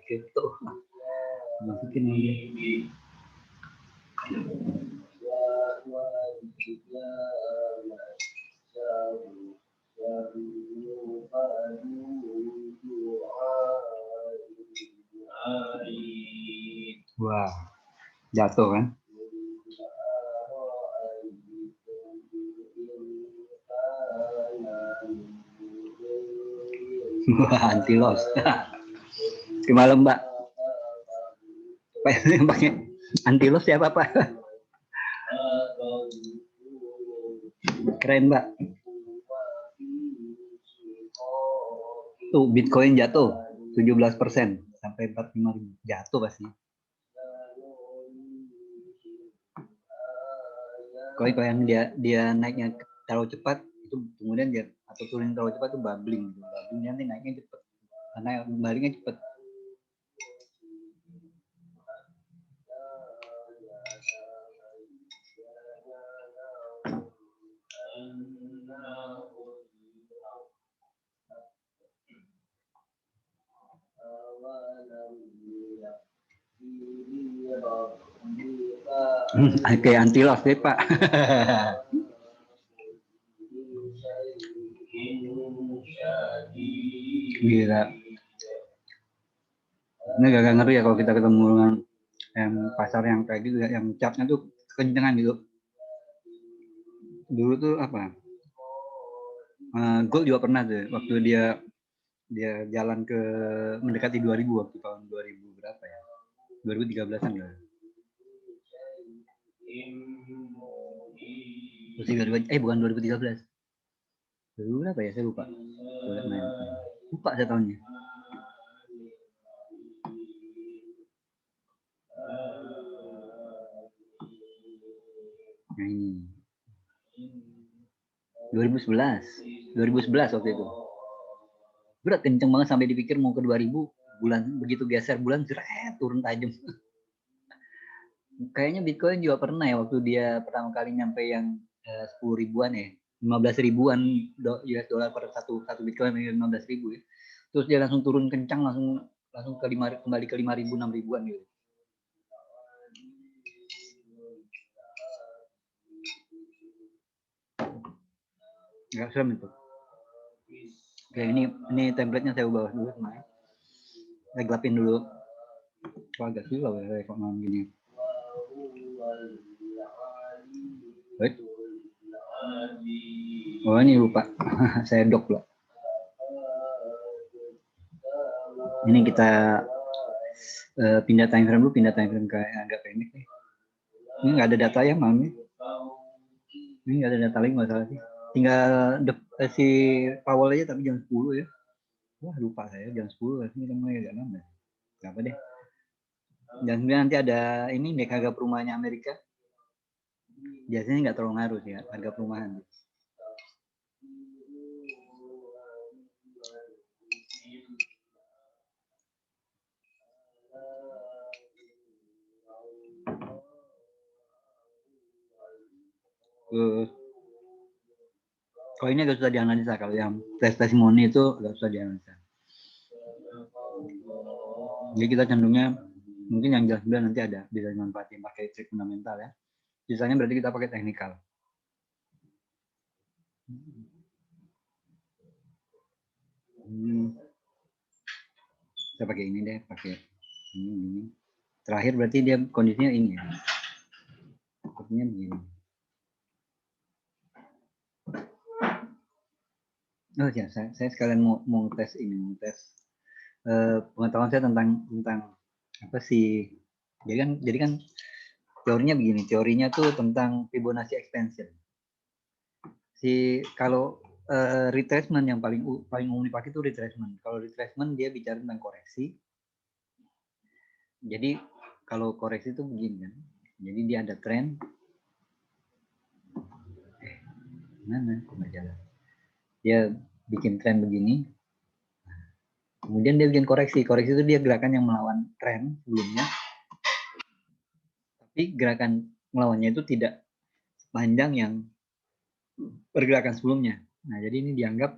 Gitu. Masukin lagi. Wah, jatuh kan? Wah, anti loss. Gimana Mbak? Yang pakai anti loss siapa Pak? Keren Mbak. Tuh Bitcoin jatuh 17% sampai 45.000. Jatuh pasti. Kalau yang dia naiknya terlalu cepat itu kemudian dia atau turun terlalu cepat itu bubbling, nanti naiknya cepat karena baliknya cepat. Oke, anti loss deh Pak. Gila. Ini gak ngeri ya kalau kita ketemu dengan yang pasar yang kayak gitu, yang capnya tuh kencengan gitu. Dulu tuh apa? Gold juga pernah tuh waktu dia jalan ke mendekati 2000 waktu tahun 2000 berapa ya? 2013-an ya. Bukan 2013. 2000 berapa ya? Saya lupa. Lupa saya tahunnya. Nah ini 2011 waktu itu. Berat kenceng banget sampai dipikir mau ke 2000, bulan begitu geser bulan jeret turun tajam. kayaknya Bitcoin juga pernah ya waktu dia pertama kali nyampe yang 10 ribuan ya, 15 ribuan US dollar per satu Bitcoin, 15 ribu ya. Terus dia langsung turun kencang, langsung kembali ke 5 ribu, 6 ribuan gitu. Nggak serem itu. Oke, ini template-nya saya ubah dulu semuanya. Saya gelapin dulu. Kok agak susah ya kok malam gini. Wait. Oh ini lupa. Saya dok loh. Ini kita pindah time frame dulu, pindah time frame ke agak pendek nih. Ini nggak ada data ya malam ini. Ini nggak ada data lagi masalah sih. Tinggal si Powell aja tapi jam 10 ya. Wah lupa saya jam 10 ini namanya agak lama. Gak apa deh. Dan kemudian nanti ada ini indeks harga perumahannya Amerika. Biasanya nggak terlalu ngaruh sih ya, harga perumahan. Kalau ini agak susah dianalisa, kalau yang testimoni itu agak susah dianalisa. Jadi kita cenderungnya mungkin yang jelas nanti ada bisa dimanfaatin pakai trik fundamental ya. Sisanya berarti kita pakai teknikal. Saya pakai ini deh, pakai ini. Terakhir berarti dia kondisinya ini ya. Sepertinya begini. Oh ya, saya sekalian mau tes ini, mau tes pengetahuan saya tentang apa sih. Jadi kan teorinya begini, teorinya tuh tentang Fibonacci extension. Kalau retracement yang paling umum dipakai itu retracement. Kalau retracement dia bicara tentang koreksi. Jadi kalau koreksi itu begini kan. Jadi dia ada tren. Mana kok nggak jalan? Dia bikin tren begini. Kemudian dia bikin koreksi. Koreksi itu dia gerakan yang melawan tren sebelumnya. Tapi gerakan melawannya itu tidak sepanjang yang pergerakan sebelumnya. Nah, jadi ini dianggap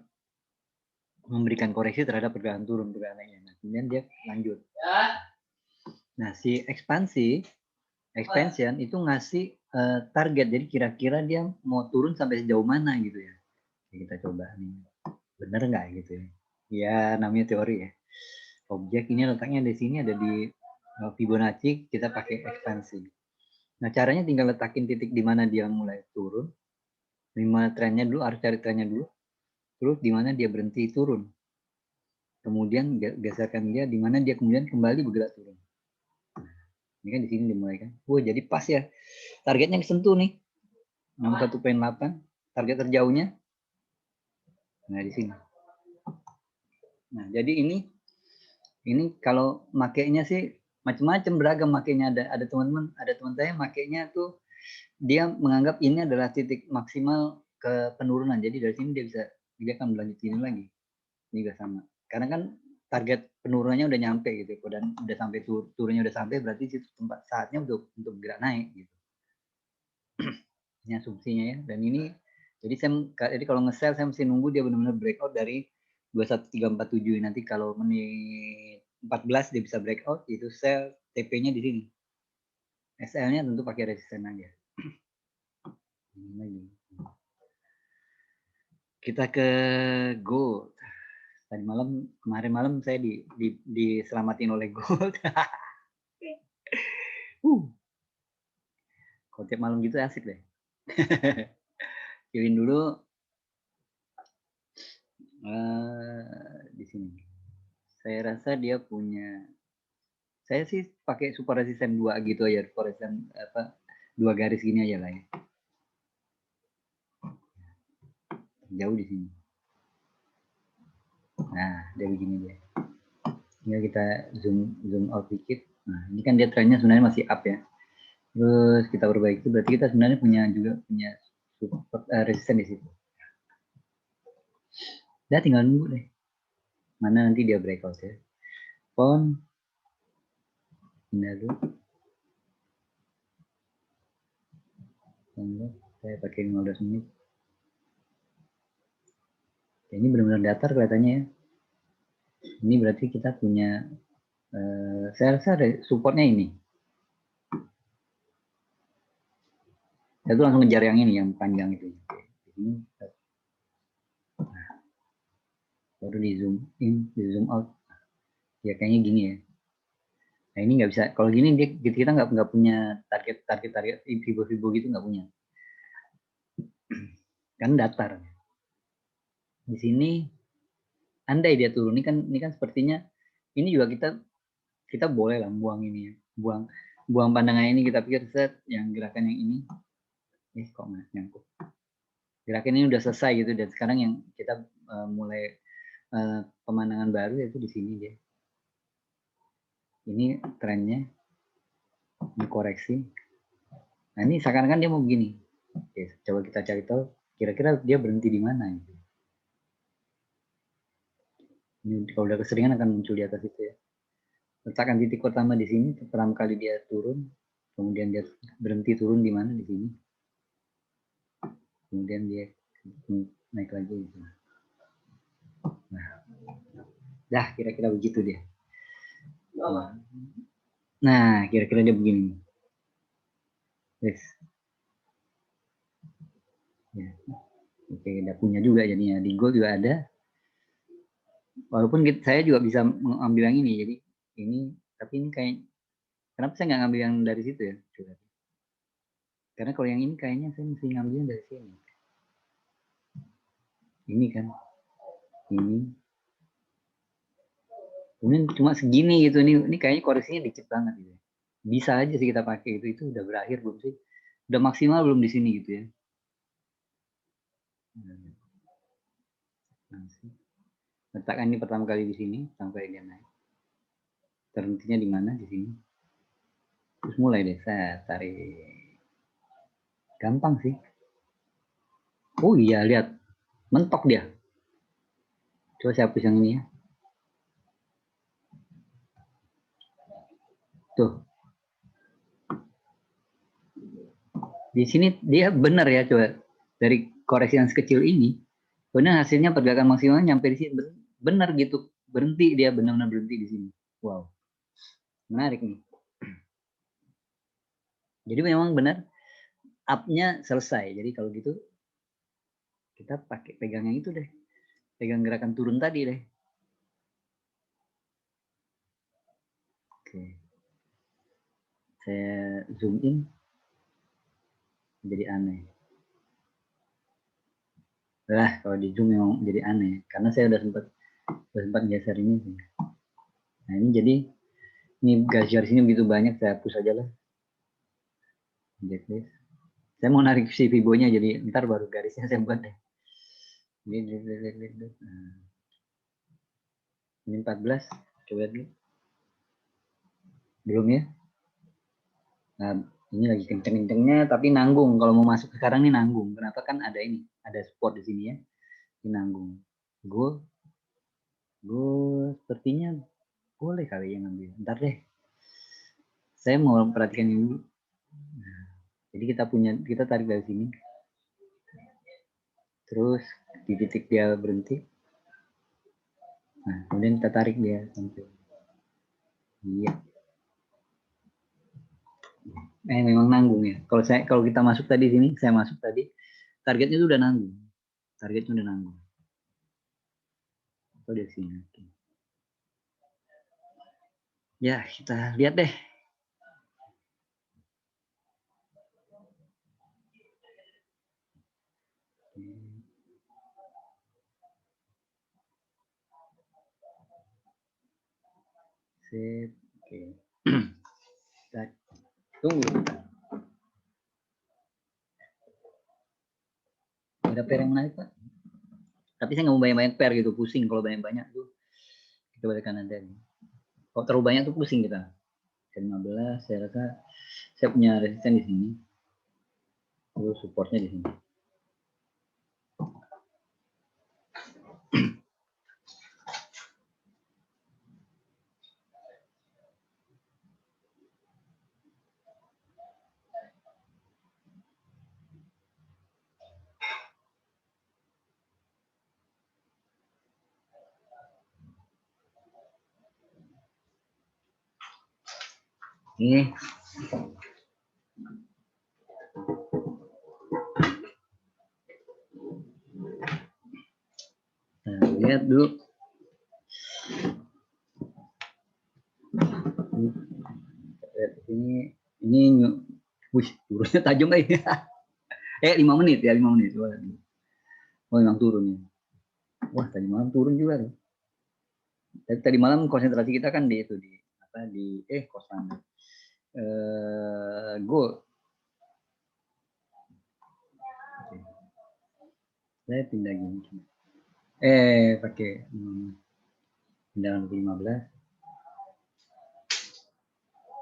memberikan koreksi terhadap pergerakan turun, pergerakan naiknya. Nah, kemudian dia lanjut. Nah, si expansion itu ngasih target. Jadi kira-kira dia mau turun sampai sejauh mana gitu ya. Kita coba nih. Bener nggak gitu ya. Ya, namanya teori ya. Objek ini letaknya di sini, ada di Fibonacci, kita pakai ekspansi. Nah, caranya tinggal letakin titik di mana dia mulai turun. Di mana trennya dulu, harus cari trennya dulu. Terus di mana dia berhenti turun. Kemudian geserkan dia di mana dia kemudian kembali bergerak turun. Ini kan di sini dimulai kan. Wah, jadi pas ya. Targetnya kesentuh nih. 61.8. Target terjauhnya. Nah, di sini. Nah, jadi ini kalau makainya sih macam-macam, beragam makainya. Ada teman saya makainya tuh dia menganggap ini adalah titik maksimal ke penurunan. Jadi dari sini dia akan berlanjut ini lagi. Ini juga sama. Karena kan target penurunannya udah nyampe gitu, dan udah sampai turunnya udah sampai, berarti itu tempat saatnya untuk gerak naik gitu. Ini asumsinya ya. Dan ini jadi kalau nge-sell saya mesti nunggu dia benar-benar breakout dari 21347. Nanti kalau menit 14 dia bisa breakout, itu sell, TP-nya di sini. SL-nya tentu pakai resisten aja. Ini lagi. Kita ke gold. Kemarin malam saya diselamatin oleh gold. Kalau tiap malam gitu asik deh. Pilih dulu di sini. Saya rasa dia punya. Saya sih pakai super resisten 2 gitu aja, super resisten 2 garis gini aja lah ya. Jauh di sini. Nah, dia begini dia. Tinggal kita zoom out dikit. Nah, ini kan dia trennya sebenarnya masih up ya. Terus kita perbaiki, berarti kita sebenarnya punya support resisten di situ. Udah tinggal nunggu deh. Mana nanti dia breakout ya. Pindah dulu. Saya pakai 15 menit. Ini benar-benar datar kelihatannya ya. Ini berarti kita punya, saya rasa supportnya ini. Saya tuh langsung ngejar yang ini, yang panjang itu. Ini, baru di zoom in, di zoom out. Ya kayaknya gini ya. Nah ini nggak bisa. Kalau gini kita nggak punya target Fibo gitu, nggak punya. Kan datar. Di sini andai dia turun, ini kan sepertinya ini juga kita boleh lah buang ini ya, buang pandangan ini, kita pikir set yang gerakan yang ini, kok nyangkut, gerakan ini udah selesai gitu, dan sekarang yang kita mulai pemandangan baru yaitu di sini dia. Ini trennya, ini koreksi. Nah ini seakan-akan dia mau begini. Oke, coba kita cari tahu kira-kira dia berhenti di mana gitu. Ini kalau udah keseringan akan muncul di atas itu ya. Letakkan titik pertama di sini, pertama kali dia turun, kemudian dia berhenti turun di mana, di sini, kemudian dia naik lagi gitu. Nah, kira-kira begitu dia. Nah, kira-kira dia begini. Yes. Ya. Oke, udah punya juga jadinya. Di Gold juga ada. Walaupun saya juga bisa mengambil yang ini, jadi ini, tapi ini kayak, kenapa saya nggak ngambil yang dari situ ya? Coba. Karena kalau yang ini kayaknya saya mesti ngambilnya dari sini. Ini kan, ini. Kemudian cuma segini gitu, ini kayaknya koreksinya dikit banget gitu. Bisa aja sih kita pakai itu udah berakhir belum sih? Udah maksimal belum di sini gitu ya? Letakkan ini pertama kali di sini sampai dia naik. Terhentinya di mana? Di sini. Terus mulai deh saya tarik. Gampang sih. Oh iya, lihat. Mentok dia. Coba saya hapus yang ini ya. Tuh. Di sini dia benar ya, coba. Dari koreksi yang sekecil ini, benar hasilnya pergerakan maksimalnya nyampe di sini. Benar gitu. Berhenti dia, benar-benar berhenti di sini. Wow. Menarik nih. Jadi memang benar up-nya selesai. Jadi kalau gitu kita pakai pegang yang itu deh. Pegang gerakan turun tadi deh. Oke. Saya zoom in. Jadi aneh. Lah, kalau di zoom memang jadi aneh. Karena saya udah sempat geser ini sih. Nah ini jadi, ini garis ini begitu banyak, saya hapus aja lah. Saya mau narik si Fibonya, jadi ntar baru garisnya saya buat deh. Ini 14, coba dulu. Belum ya? Nah, ini lagi kenceng-kencengnya, tapi nanggung. Kalau mau masuk sekarang nih nanggung. Kenapa? Kan ada ini, ada support di sini ya. Ini nanggung. Gue sepertinya boleh kali ya ngambil. Ntar deh. Saya mau perhatikan ini dulu. Nah, jadi kita tarik dari sini. Terus di titik dia berhenti. Nah, kemudian kita tarik dia sampai. Iya. Memang nanggung ya. Kalau kita masuk tadi sini, saya masuk tadi, targetnya itu udah nanggung. Targetnya udah nanggung. Atau dari sini. Oke. Ya, kita lihat deh. Sip. Oke. Kita tunggu. Ada pair yang menarik, Pak. Tapi saya nggak mau banyak-banyak pair gitu, pusing kalau banyak-banyak tuh. Kita balikan ada. Kalau terlalu banyak tuh pusing kita. 15, saya rasa saya punya resisten di sini. Terus supportnya di sini. Ini lihat dulu. Ini wih, turunnya tajam lagi. 5 menit ya, 5 menit. Oh, memang turun ya. Wah, tadi malam turun juga loh. Tadi malam konsentrasi kita kan di itu di kosan. Gold. Saya pindah gini. Pakai pindah 15.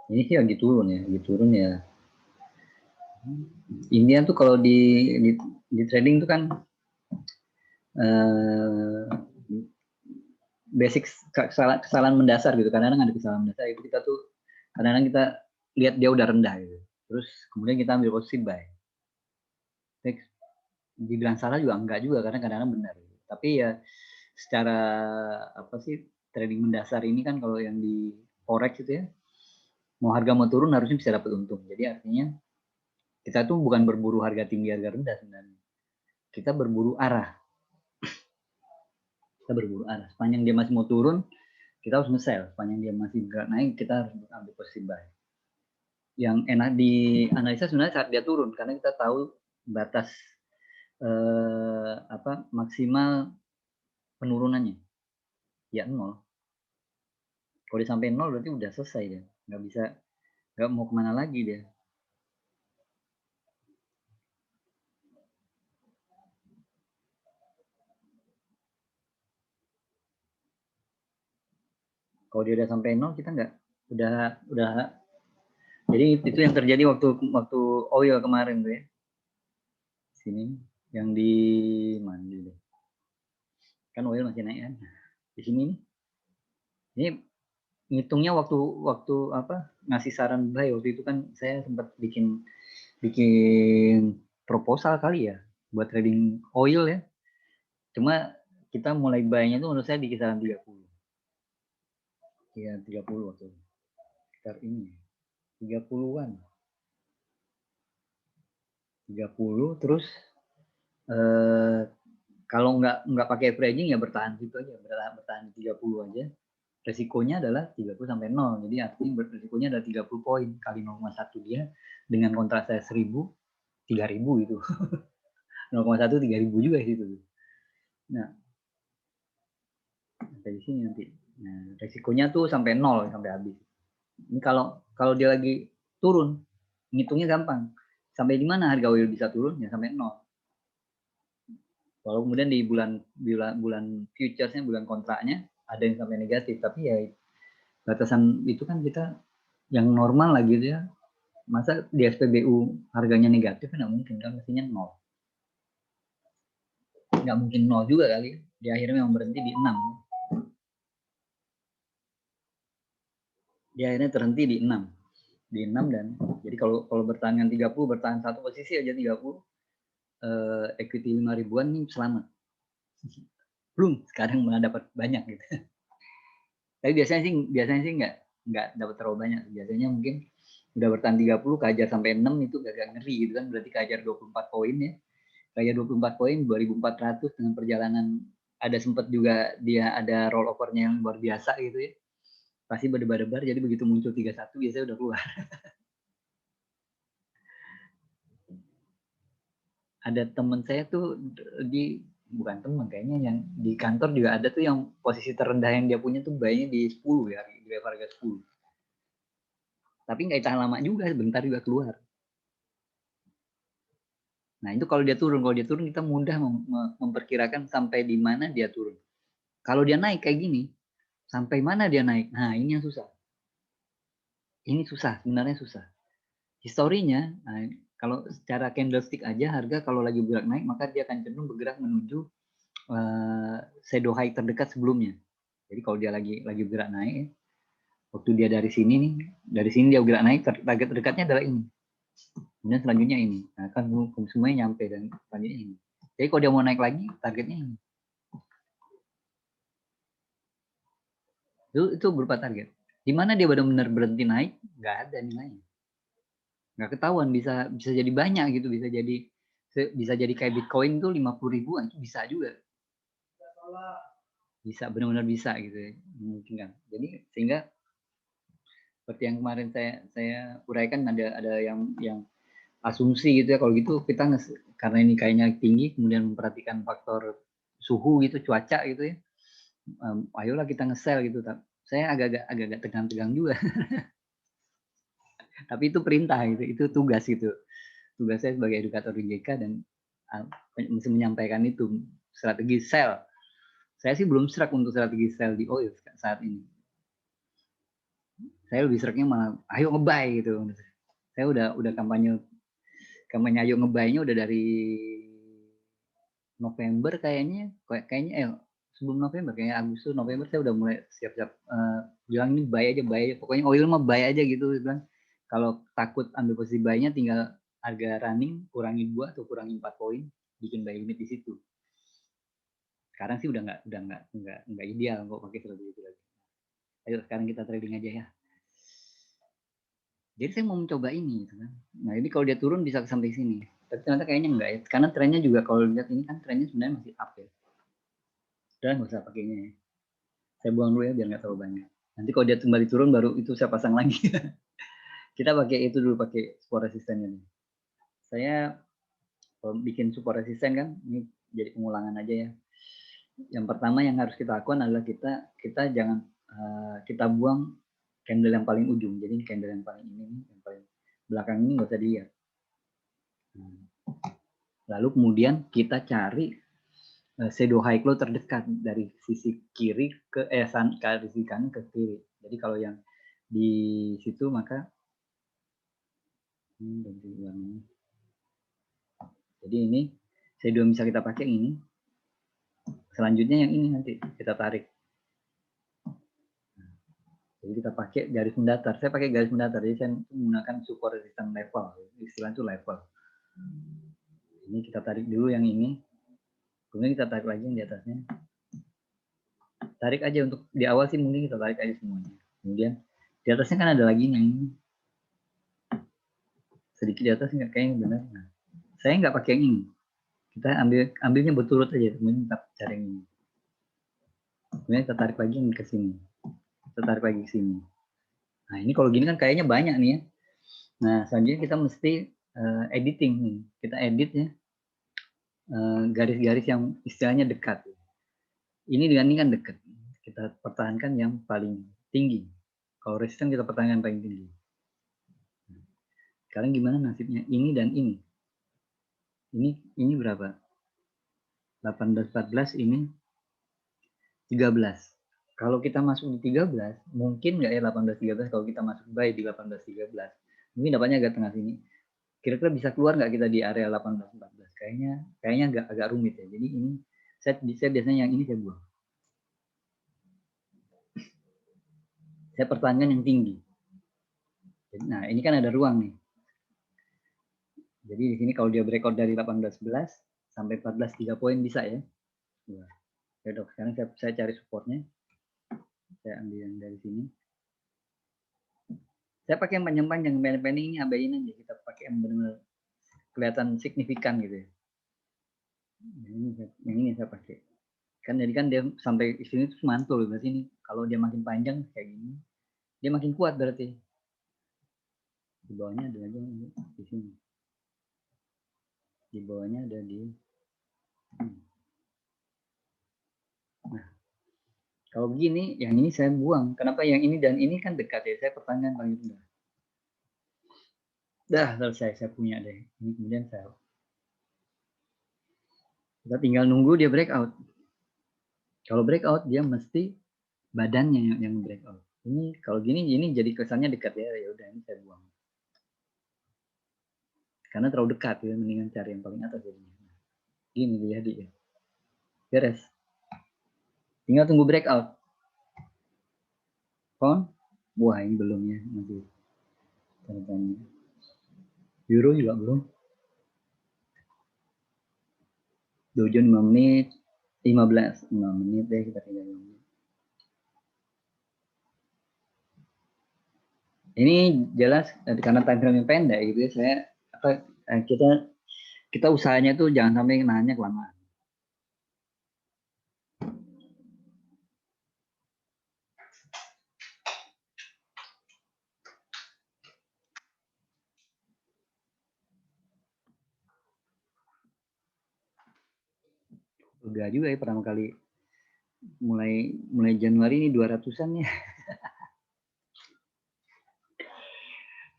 Ini sih lagi turun ya. Indian tuh kalau di trading tuh kan basic kesalahan mendasar gitu. Kadang-kadang ada kesalahan mendasar itu kita tuh kadang-kadang kita lihat dia udah rendah gitu. Terus kemudian kita ambil posisi buy. Dibilang salah juga enggak juga karena kadang-kadang benar. Gitu. Tapi ya secara trading mendasar ini kan kalau yang di forex itu ya mau harga mau turun harusnya bisa dapat untung. Jadi artinya kita tuh bukan berburu harga tinggi harga rendah sebenarnya. Kita berburu arah. Sepanjang dia masih mau turun, kita harus nge-sell. Sepanjang dia masih gerak naik, kita harus ambil posisi buy. Yang enak di analisa sebenarnya saat dia turun karena kita tahu batas maksimal penurunannya. Ya 0. Kalau dia sampai 0 berarti udah selesai dia. Nggak mau kemana lagi dia. Kalau dia udah sampai 0 kita udah. Jadi itu yang terjadi waktu oil kemarin tuh ya. Sini yang di mana deh. Kan oil masih naik kan. Di sini nih. Ini ngitungnya waktu ngasih saran buy waktu itu kan saya sempat bikin proposal kali ya buat trading oil ya. Cuma kita mulai buy-nya tuh menurut saya di kisaran 30. Iya, 30 waktu. Sekitar ini. 30-an. 30 terus kalau nggak pakai averaging ya bertahan gitu aja, bertahan 30 aja. Resikonya adalah 30 sampai 0. Jadi artinya resikonya adalah 30 poin kali 0,1 dia dengan kontrak saya 1000, 3000 itu. 0,1 3000 juga situ. Nah, dari sini nanti. Nah, resikonya tuh sampai 0 sampai habis. Ini kalau dia lagi turun, ngitungnya gampang. Sampai di mana harga oil bisa turun? Ya sampai 0. Kalau kemudian di bulan futuresnya, bulan kontraknya ada yang sampai negatif, tapi ya batasan itu kan kita yang normal lagi gitu ya. Masa di SPBU harganya negatif nggak mungkin kan, mestinya 0. Nggak mungkin 0 juga kali. Di akhirnya memang berhenti di 6. Di akhirnya terhenti di 6. Di 6 dan jadi kalau bertahan dengan 30, bertahan satu posisi aja 30, equity 5 ribuan nih selamat. Belum, sekarang malah dapat banyak gitu. Tapi biasanya sih nggak dapat terlalu banyak. Biasanya mungkin udah bertahan 30, keajar sampai 6 itu agak ngeri gitu kan, berarti keajar 24 poin ya. Keajar 24 poin, 2400 dengan perjalanan ada sempat juga dia ada rollovernya yang luar biasa gitu ya. Pasti berdebar-debar, jadi begitu muncul 31 biasanya udah keluar. Ada teman saya tuh bukan teman kayaknya, yang di kantor juga ada tuh yang posisi terendah yang dia punya tuh buy-nya di 10 ya, di harga 10. Tapi nggak tahan lama juga, sebentar juga keluar. Nah itu kalau dia turun kita mudah memperkirakan sampai di mana dia turun. Kalau dia naik kayak gini, sampai mana dia naik? Nah ini yang susah. Ini susah, sebenarnya susah. Historinya, kalau secara candlestick aja harga kalau lagi bergerak naik maka dia akan cenderung bergerak menuju shadow high terdekat sebelumnya. Jadi kalau dia lagi bergerak naik, waktu dia dari sini dia bergerak naik, target terdekatnya adalah ini. Kemudian selanjutnya ini. Nah, kan semuanya nyampe dan selanjutnya ini. Jadi kalau dia mau naik lagi, targetnya ini. Itu berupa target. Di mana dia benar-benar berhenti naik, nggak ada nilainya. Nggak ketahuan, bisa jadi banyak gitu, bisa jadi kayak Bitcoin tuh 50 ribuan, itu bisa juga. Bisa, benar-benar bisa gitu ya, memungkinkan. Jadi sehingga seperti yang kemarin saya uraikan, ada yang asumsi gitu ya, kalau gitu kita karena ini kayaknya tinggi, kemudian memperhatikan faktor suhu gitu, cuaca gitu ya, ayolah kita nge-sell gitu. Saya agak tegang-tegang juga. Tapi itu perintah gitu, itu tugas gitu. Tugas saya sebagai edukator di GK dan mesti menyampaikan itu strategi sell. Saya sih belum serak untuk strategi sell di oil saat ini. Saya lebih seraknya malah ayo ngebuy gitu. Saya udah kampanye ayo ngebuy-nya udah dari November kayaknya sebelum November, kayaknya Agustus November saya udah mulai siap-siap bilang ini buy aja, pokoknya oil mah buy aja gitu. Saya bilang kalau takut ambil posisi buy-nya tinggal harga running kurangin 2 atau kurangin 4 poin, bikin buy limit di situ. Sekarang sih udah nggak ideal kok pakai strategi itu lagi. Ayo sekarang kita trading aja ya. Jadi saya mau mencoba ini gitu kan. Nah ini kalau dia turun bisa sampai sini, tapi ternyata kayaknya enggak ya, karena trennya juga kalau lihat ini kan trennya sebenarnya masih up ya. Udah nggak usah pakainya ya. Saya buang dulu ya biar nggak terlalu banyak. Nanti kalau dia kembali turun baru itu saya pasang lagi. Kita pakai itu dulu, pakai support resistennya nih. Saya kalau bikin support resisten kan, ini jadi pengulangan aja ya. Yang pertama yang harus kita lakukan adalah kita jangan kita buang candle yang paling ujung. Jadi candle yang paling ini, yang paling belakang ini nggak usah dilihat. Lalu kemudian kita cari shadow high low terdekat dari sisi kiri ke sisi kanan ke kiri. Jadi kalau yang di situ maka jadi ini shadow bisa kita pakai ini. Selanjutnya yang ini nanti kita tarik. Jadi kita pakai garis mendatar. Saya pakai garis mendatar. Jadi saya menggunakan support resistance level. Istilah itu level. Ini kita tarik dulu yang ini. Kemudian kita tarik lagi yang di atasnya. Tarik aja untuk di awal sih mungkin kita tarik aja semuanya. Kemudian di atasnya kan ada lagi yang ini. Sedikit di atas nggak kayaknya benar. Nah, saya nggak pakai yang ini. Kita ambilnya berturut aja. Kemudian kita cari yang ini. Kemudian kita tarik lagi yang ke sini. Kita tarik lagi ke sini. Nah ini kalau gini kan kayaknya banyak nih ya. Nah selanjutnya kita mesti editing nih. Kita edit ya garis-garis yang istilahnya dekat. Ini dengan ini kan dekat. Kita pertahankan yang paling tinggi. Kalau resisten kita pertahankan paling tinggi. Sekarang gimana nasibnya ini dan ini? Ini berapa? 18, 14, ini 13. Kalau kita masuk di 13, mungkin nggak ya 18, 13 kalau kita masuk buy di 18, 13. Mungkin dapatnya agak tengah sini. Kira-kira bisa keluar nggak kita di area 18, 14? Kayaknya agak rumit ya. Jadi ini saya biasanya yang ini saya buang. Saya pertahankan yang tinggi. Nah ini kan ada ruang nih. Jadi di sini kalau dia breakout dari 18, 11 sampai 14, 3 poin bisa ya. Ya dok, sekarang saya cari supportnya. Saya ambil yang dari sini. Saya pakai yang panjang-panjang, pendek-pendek ini abain aja. Kita pakai yang benar-benar kelihatan signifikan gitu ya. Yang ini saya pakai. Kan jadi kan dia sampai sini terus mantul berarti ini. Kalau dia makin panjang kayak gini, dia makin kuat berarti. Di bawahnya ada lagi di sini. Di bawahnya ada di Nah, kalau begini, yang ini saya buang. Kenapa yang ini dan ini kan dekat ya? Saya pertanyaan paling rendah. Dah selesai, saya punya deh. Ini kemudian kita tinggal nunggu dia breakout. Kalau breakout dia mesti badannya yang breakout. Ini kalau gini ini jadi kesannya dekat ya. Ya udah ini saya buang. Karena terlalu dekat ya, mendingan cari yang paling atas jadinya. Gini jadi ya. Beres. Tinggal tunggu breakout. Pound? Wah ini belum ya nanti. Tanya-tanya. Euro juga belum. Dow Jones 5 menit. 5 menit deh kita tinggal 5 menit. Ini jelas karena time frame yang pendek gitu ya, saya kita usahanya tuh jangan sampai nahannya kelamaan. Udah juga ya pertama kali mulai Januari ini 200-an ya.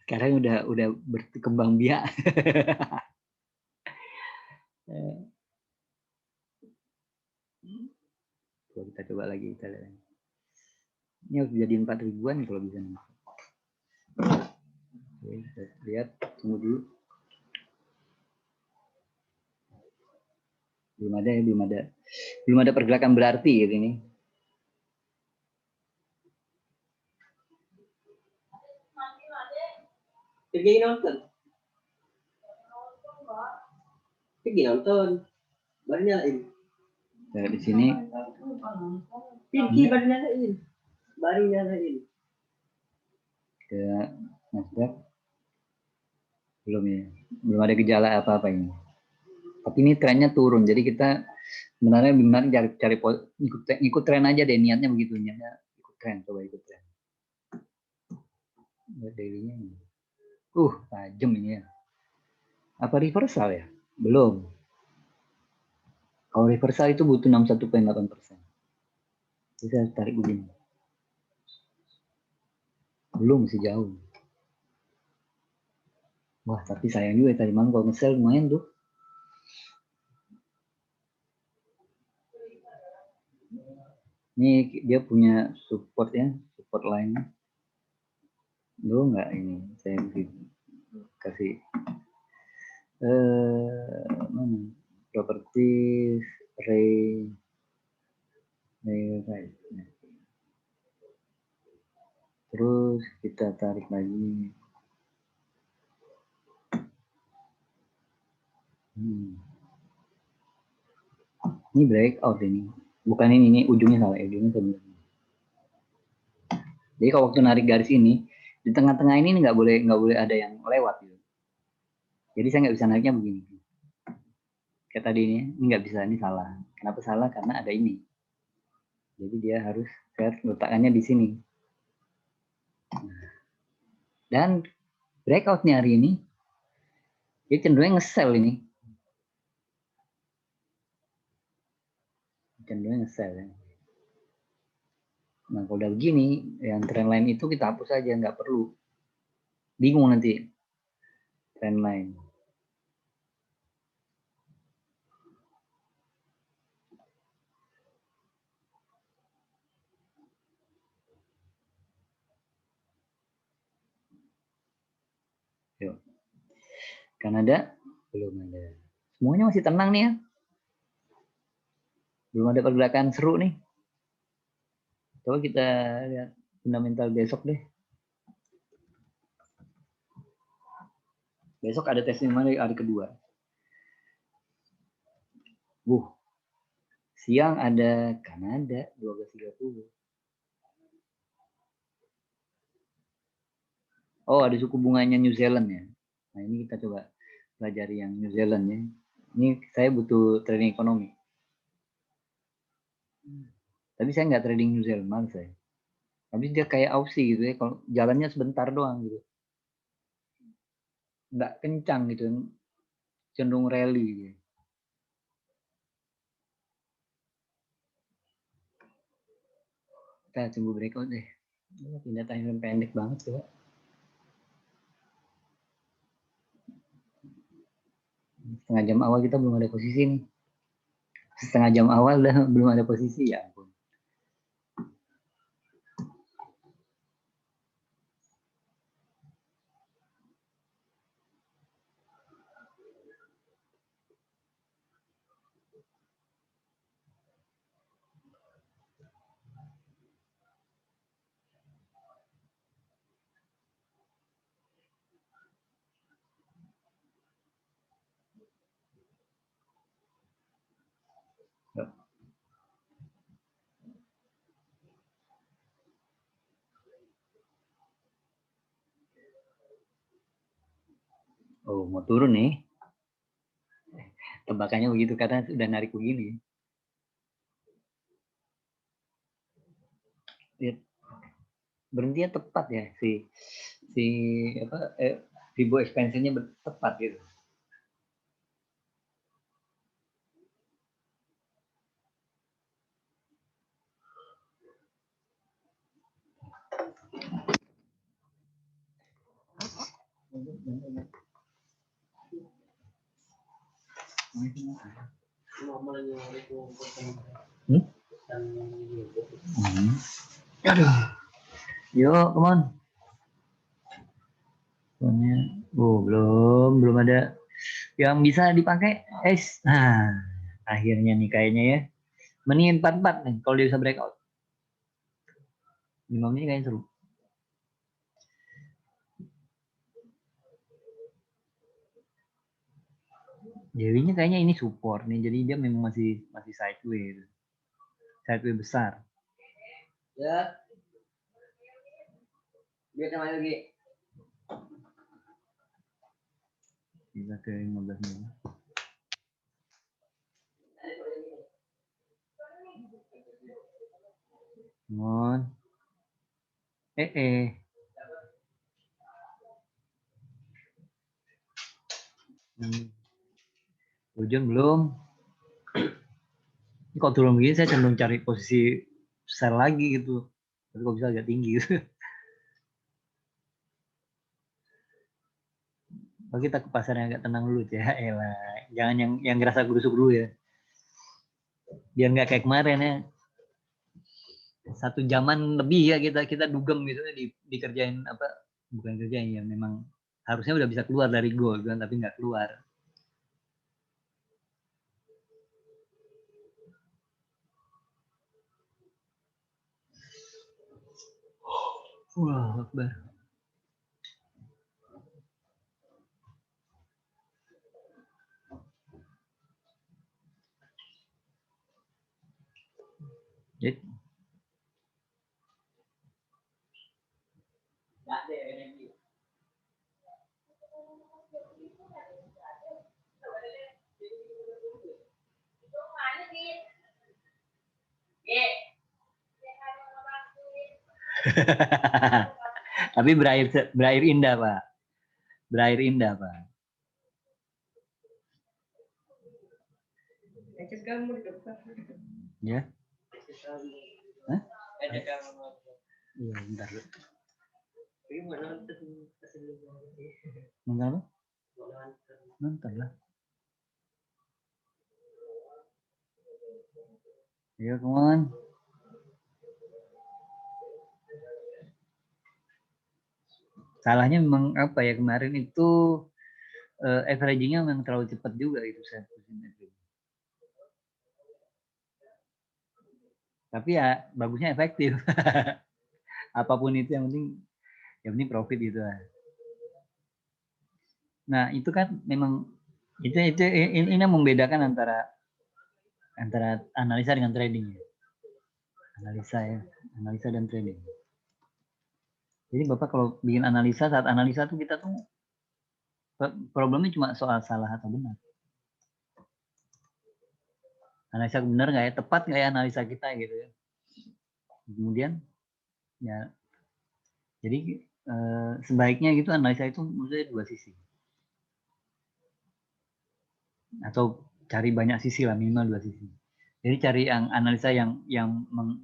Sekarang udah berkembang biak. Kita coba lagi, kita lihat. Ini harus jadi 4 ribuan kalau bisa. Oke, kita lihat, tunggu dulu. Belum ada pergerakan berarti gitu ini. Pergi nonton. Pergi nonton. Baru nyalain. Nah, di sini. Pergi baru nyalain. Baru nyalain. Ke Nasdaq. Belum ya. Belum ada gejala apa-apa ini. Tapi ini trennya turun. Jadi kita sebenarnya benar cari ikut tren aja deh, niatnya begitu, niatnya ikut tren, coba ikut tren. Daily-nya ini. Tajam ini ya. Apa reversal ya? Belum. Kalau reversal itu butuh 61,8%. Jadi saya tarik begini. Belum, masih jauh. Wah, tapi sayang juga tadi malam kalau nge-sell lumayan tuh. Ini dia punya support ya, support line. Lo nggak ini, saya kasih mana? Properties, Ray right. Terus kita tarik lagi. Ini breakout ini. Bukan ini ujungnya salah, ujungnya sebenarnya. Jadi kalau waktu narik garis ini, di tengah-tengah ini nggak boleh ada yang lewat gitu. Jadi saya nggak bisa nariknya begini. Kayak tadi ini nggak bisa, ini salah. Kenapa salah? Karena ada ini. Jadi dia harus letakkannya di sini. Dan breakoutnya hari ini, dia cenderung nge-sell ini. Cenderung nge-sell ya. Nah kalau udah begini, yang trend line itu kita hapus aja, nggak perlu. Bingung nanti trend line. Yuk. Kanada belum ada. Semuanya masih tenang nih ya. Belum ada pergerakan seru nih. Coba kita lihat fundamental besok deh. Besok ada tes lima hari kedua. Siang ada Kanada 12.30. Oh, ada suku bunganya New Zealand ya. Nah, ini kita coba pelajari yang New Zealand ya. Ini saya butuh trading ekonomi. Tapi saya nggak trading New Zealand, malas saya. Tapi dia kayak Aussie gitu ya, kalau jalannya sebentar doang gitu. Nggak kencang gitu, cenderung rally gitu. Kita tunggu breakout deh. Pindah time frame pendek banget coba. Setengah jam awal kita belum ada posisi nih. Setengah jam awal belum ada posisi ya ampun. Oh, mau turun nih. Tebakannya begitu karena sudah narik begini. Lihat, berhentinya tepat ya si apa Fibo expansionnya tepat gitu. Aduh. Yuk, come on. Belum ada yang bisa dipakai. Nah, akhirnya nih kayaknya ya. Mendingin 44 nih kalau dia bisa breakout. 5 menit kayaknya seru. Dewinya kayaknya ini support nih, jadi dia memang masih sideways. Sideways besar. Ya. Biar sama lagi. Bisa ke 15 menit. Mon. Hujan belum. Ini kalau turun begini saya cenderung cari posisi sell lagi gitu. Tapi kok bisa agak tinggi gitu. Kalau kita ke pasar yang agak tenang dulu ya, elah. Jangan yang ngerasa gerusuk dulu ya. Biar nggak kayak kemarin ya. 1 jaman lebih ya kita dugem gitu dikerjain apa? Bukan kerjain ya, memang harusnya udah bisa keluar dari goal kan, tapi nggak keluar. Wah, Akbar. Jadi tapi berair indah, Pak. Berair indah, Pak. Ya. Hah? Iya, bentar. Nonton apa? Nonton lah. Ayo, come on. Salahnya memang apa ya, kemarin itu averaging-nya memang terlalu cepat juga itu saya. Tapi ya bagusnya efektif. Apapun itu yang penting profit gitu lah. Nah, itu kan memang ini yang membedakan antara analisa dengan trading ya. Analisa dan trading. Jadi Bapak kalau bikin analisa, saat analisa tuh kita tuh problemnya cuma soal salah atau benar. Analisa benar nggak ya, tepat nggak ya analisa kita gitu ya. Kemudian ya, jadi sebaiknya gitu analisa itu maksudnya 2 sisi. Atau cari banyak sisi lah, minimal 2 sisi. Jadi cari yang analisa yang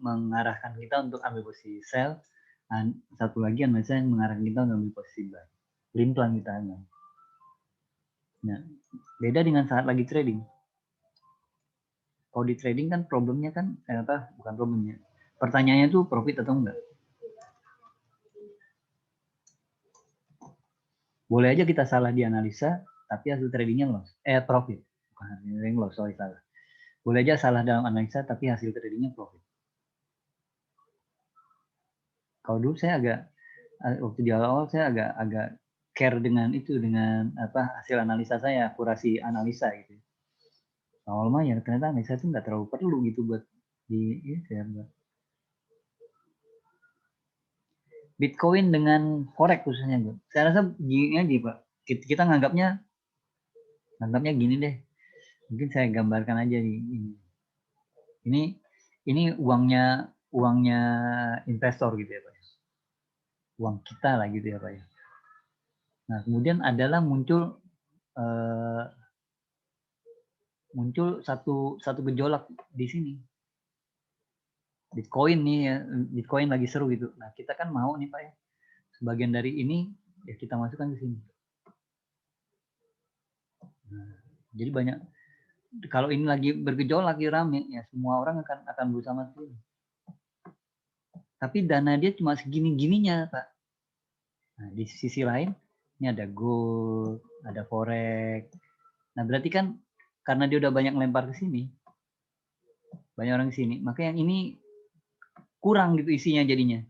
mengarahkan kita untuk ambil posisi sell, dan satu lagi analisa yang mengarahkan kita untuk ambil posisi buy. Pelan-pelan kita ambil. Nah, beda dengan saat lagi trading. Kalau di trading kan problemnya kan bukan problemnya. Pertanyaannya tuh profit atau enggak. Boleh aja kita salah di analisa, tapi hasil tradingnya loss. Profit. Bukan hasil trading loss, sorry salah. Boleh aja salah dalam analisa, tapi hasil tradingnya profit. Kalau dulu saya waktu di awal saya agak care dengan hasil analisa saya, akurasi analisa gitu. Awal-awal ya ternyata analisa itu nggak terlalu perlu gitu buat Bitcoin dengan forex khususnya, saya rasa gini aja Pak. kita nganggapnya gini deh. Mungkin saya gambarkan aja nih. Ini uangnya investor gitu ya Pak. Uang kita lah gitu ya Pak ya. Nah, kemudian adalah muncul satu gejolak di sini. Bitcoin nih ya, Bitcoin lagi seru gitu. Nah, kita kan mau nih Pak ya. Sebagian dari ini ya kita masukkan ke sini. Nah, jadi banyak, kalau ini lagi bergejolak, lagi rame, ya semua orang akan berusaha masuk. Tapi dana dia cuma segini-gininya, Pak. Nah, di sisi lain, ini ada gold, ada forex. Nah, berarti kan karena dia udah banyak lempar ke sini, banyak orang ke sini, maka yang ini kurang gitu isinya jadinya.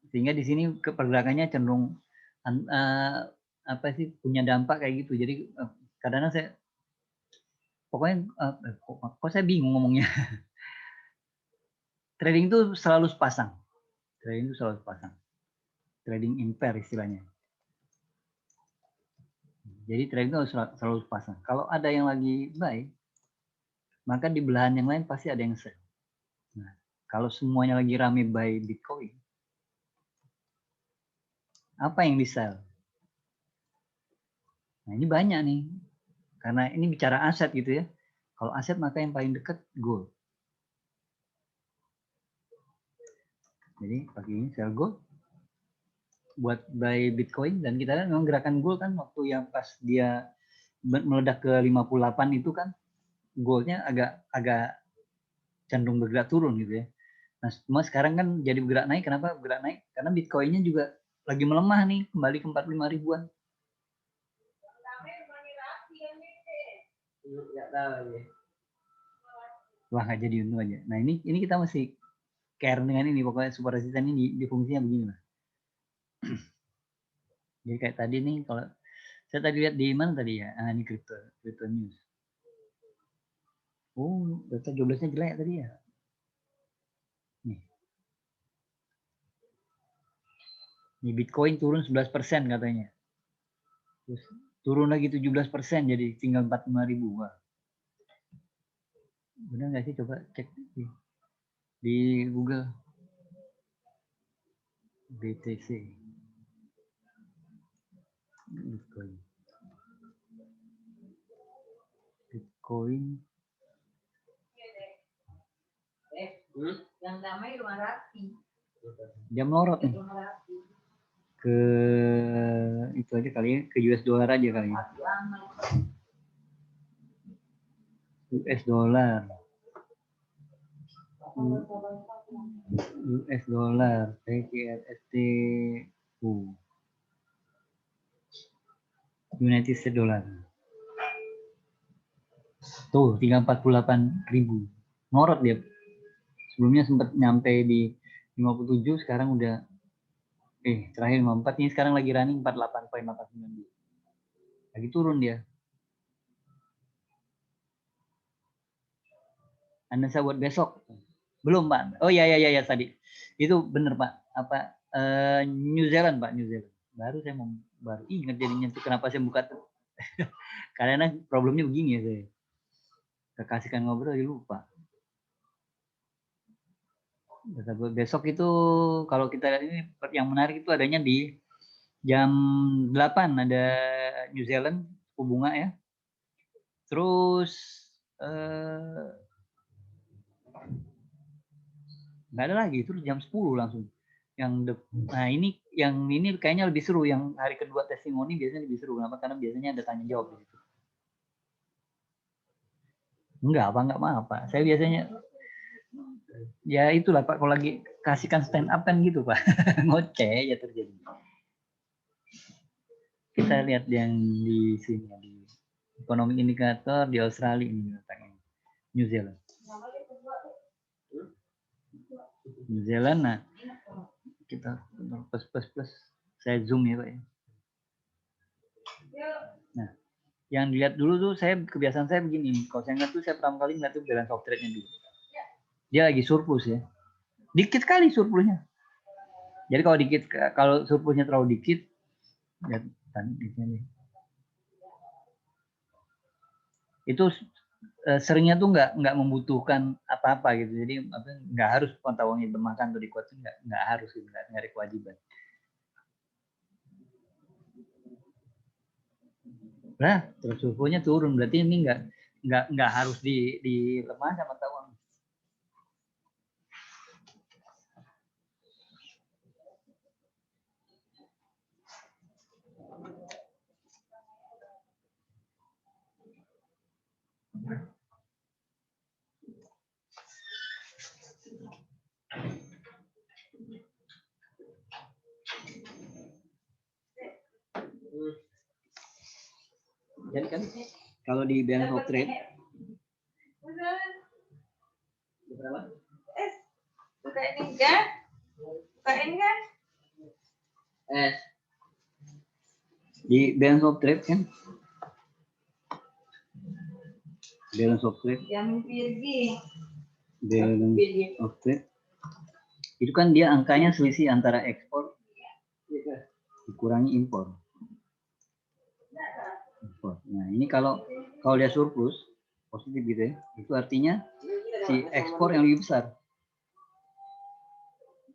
Sehingga di sini pergerakannya cenderung punya dampak kayak gitu. Jadi kadang-kadang saya pokoknya kok saya bingung ngomongnya. Trading itu selalu sepasang. Trading impair istilahnya. Jadi trading itu selalu sepasang. Kalau ada yang lagi buy, maka di belahan yang lain pasti ada yang sell. Nah, kalau semuanya lagi rame buy Bitcoin, apa yang di sell? Nah, ini banyak nih. Karena ini bicara aset gitu ya. Kalau aset maka yang paling dekat gold. Jadi pagi ini sell gold buat buy Bitcoin, dan kita kan memang gerakan gold kan waktu yang pas dia meledak ke 58 itu kan goldnya agak cenderung bergerak turun gitu ya. Nah, semua sekarang kan jadi bergerak naik. Kenapa bergerak naik? Karena Bitcoinnya juga lagi melemah nih, kembali ke 45 ribuan. Wah, nggak jadi untung aja. Nah, ini kita masih care dengan ini, pokoknya super resisten ini di fungsinya begini lah. Jadi kayak tadi nih, kalau saya tadi lihat di mana tadi ya? Ini crypto news. Oh, data 12-nya jelek tadi ya. Nih. Nih Bitcoin turun 11% katanya. Terus turun lagi 17%, jadi tinggal 45.000. Wah. Benar nggak sih? Coba cek di Google. BTC. Bitcoin. Yang damai rumah rapi. Dia melorot nih. Ke itu aja kali ya, ke US dollar aja kali ya. US dollar. US dollar, TKST, United States dollar. Tuh, 348.000. Ngorot dia. Sebelumnya sempat nyampe di 57, sekarang udah terakhir 54, ini sekarang lagi running 48,89. Lagi turun dia. Anda buat besok? Belum, Pak. Oh ya tadi. Itu bener, Pak. Apa New Zealand, Pak, New Zealand. Baru saya mau ingat jadinya tuh kenapa saya buka tuh. Karena problemnya begini ya saya. Kekasihkan ngobrol aja lupa. Besok itu kalau kita lihat ini yang menarik itu adanya di jam 8 ada New Zealand suku bunga ya. Terus nggak ada lagi, itu jam 10 langsung. Nah ini kayaknya lebih seru, yang hari kedua testimoni biasanya lebih seru. Kenapa? Karena biasanya ada tanya jawab di situ. Enggak apa. Saya biasanya ya itulah Pak, kalau lagi kasihkan stand up kan gitu Pak. Ngoceh ya terjadi. Kita lihat yang di sini, di ekonomi indikator di Australia ini letaknya. New Zealand. New Zealand, nah kita plus saya zoom ya Pak ya. Nah, yang dilihat dulu tuh, kebiasaan saya begini, kalau saya ngeliat tuh saya pertama kali ngeliat tuh balance of trade-nya dulu. Dia lagi surplus ya. Dikit kali surplusnya. Jadi kalau surplusnya terlalu dikit, ya Itu seringnya tuh nggak membutuhkan apa-apa gitu. Jadi nggak harus mata uangnya dilemahkan atau dikuatkan, nggak harus gitu, nggak ada kewajiban. Nah, terus suhunya turun, berarti ini nggak harus dilemahkan mata uang. Jadi kan kalau di balance of trade berapa? Buka ini kan? Buka ini kan? Di balance of trade kan? Balance of trade. Yang pergi. Balance of trade. Itu kan dia angkanya selisih antara ekspor dikurangi impor. Nah, ini kalau dia surplus positif gitu ya, itu artinya si ekspor yang lebih besar.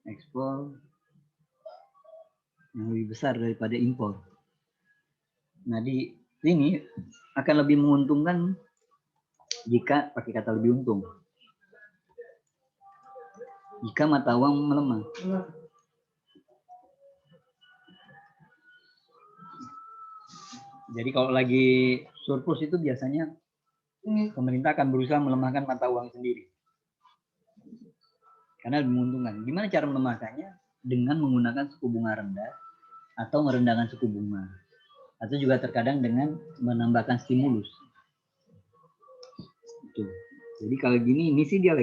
Ekspor yang lebih besar daripada impor. Nah, di sini akan lebih menguntungkan jika pakai kata lebih untung. Jika mata uang melemah. Jadi kalau lagi surplus itu biasanya pemerintah akan berusaha melemahkan mata uang sendiri. Karena lebih menguntungkan. Gimana cara melemahkannya? Dengan menggunakan suku bunga rendah atau merendahkan suku bunga. Atau juga terkadang dengan menambahkan stimulus. Jadi kalau gini, ini sih dia lagi